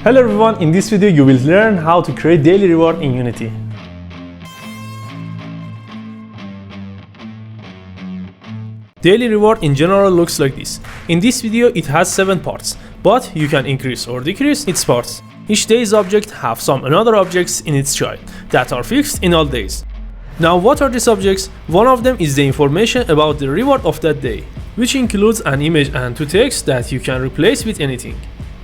Hello everyone, in this video you will learn how to create daily reward in Unity. Daily reward in general looks like this. In this video it has 7 parts, but you can increase or decrease its parts. Each day's object have some another objects in its child that are fixed in all days. Now what are these objects? One of them is the information about the reward of that day, which includes an image and 2 texts that you can replace with anything.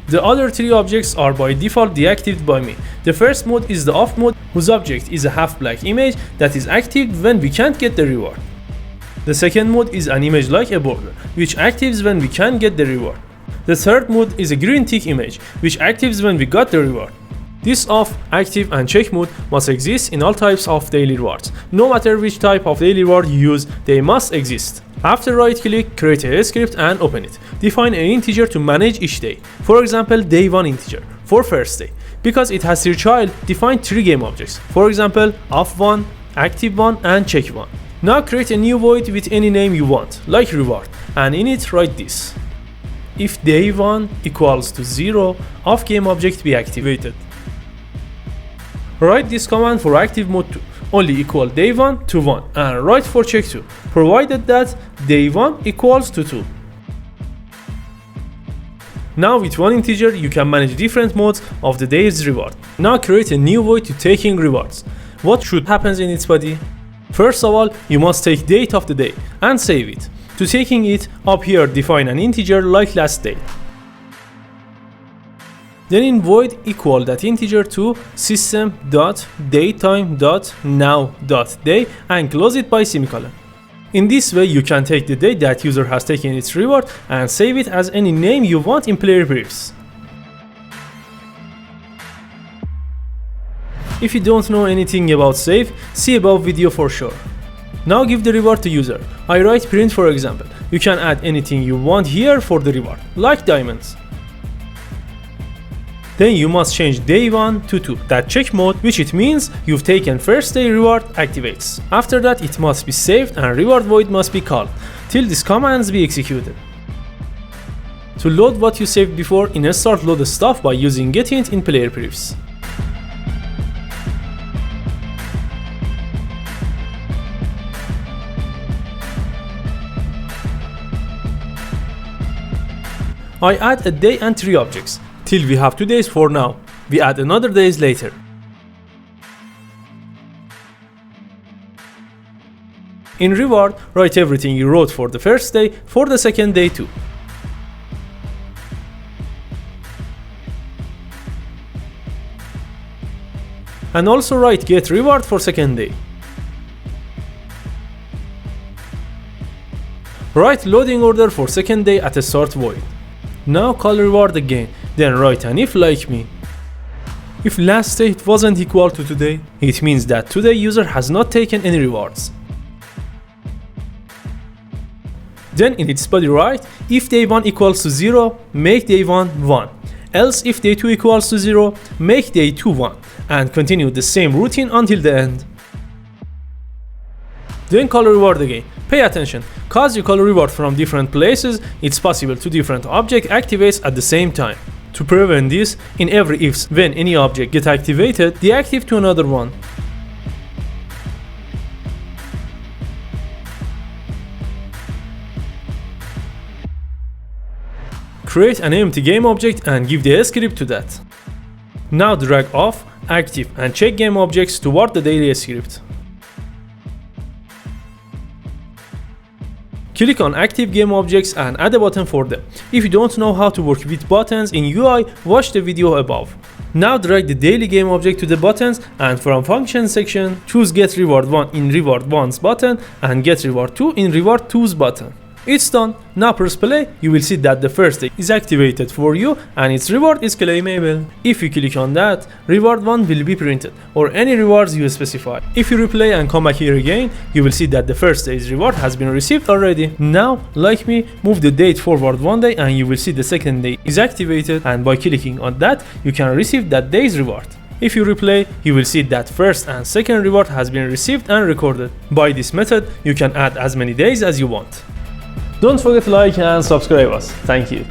The other 3 objects are by default deactivated by me. The first mode is the off mode, whose object is a half black image that is active when we can't get the reward. The second mode is an image like a border, which actives when we can get the reward. The third mode is a green tick image, which actives when we got the reward. This off, active and check mode must exist in all types of daily rewards. No matter which type of daily reward you use, they must exist. After right click, create a script and open it. Define an integer to manage each day. For example, day 1 integer for first day. Because it has 3 child, define 3 game objects. For example, off1, active1 and check1. Now create a new void with any name you want, like reward, and in it write this. If day 1 equals to 0, off game object be activated. Write this command for active mode 2, only equal day 1 to 1, and write for check 2, provided that day 1 equals to 2. Now with one integer you can manage different modes of the day's reward. Now create a new void to taking rewards. What should happen in its body? First of all, you must take date of the day and save it. To taking it, up here define an integer like last day. Then in void equal that integer to system.datetime.now.day and close it by semicolon. In this way you can take the day that user has taken its reward and save it as any name you want in player briefs. If you don't know anything about save, see above video for sure. Now give the reward to user. I write print for example. You can add anything you want here for the reward, like diamonds. Then you must change day 1 to 2, that check mode, which it means you've taken first day reward activates. After that it must be saved and reward void must be called, till these commands be executed. To load what you saved before, in start load the stuff by using getInt in player prefs. I add a day and 3 objects. Till we have 2 days for now. We add another days later. In reward, write everything you wrote for the first day, for the second day too. And also write get reward for second day. Write loading order for second day at a start void. Now call reward again, then write an if like me. If last state wasn't equal to today, it means that today user has not taken any rewards. Then in its body write, if day 1 equals to 0, make day 1 1. Else if day 2 equals to 0, make day 2 1. And continue the same routine until the end. Then call reward again. Pay attention, cause you call reward from different places, it's possible 2 different object activates at the same time. To prevent this, in every ifs when any object get activated, deactivate to another one. Create an empty game object and give the script to that. Now drag off, active and check game objects toward the daily script. Click on active game objects and add a button for them. If you don't know how to work with buttons in UI, watch the video above. Now drag the daily game object to the buttons and from function section, choose get reward 1 in reward 1's button and get reward 2 in reward 2's button. It's done. Now press play, you will see that the first day is activated for you and its reward is claimable. If you click on that, reward 1 will be printed, or any rewards you specify. If you replay and come back here again, you will see that the first day's reward has been received already. Now, like me, move the date forward 1 day and you will see the second day is activated, and by clicking on that, you can receive that day's reward. If you replay, you will see that first and second reward has been received and recorded. By this method, you can add as many days as you want. Don't forget to like and subscribe us. Thank you.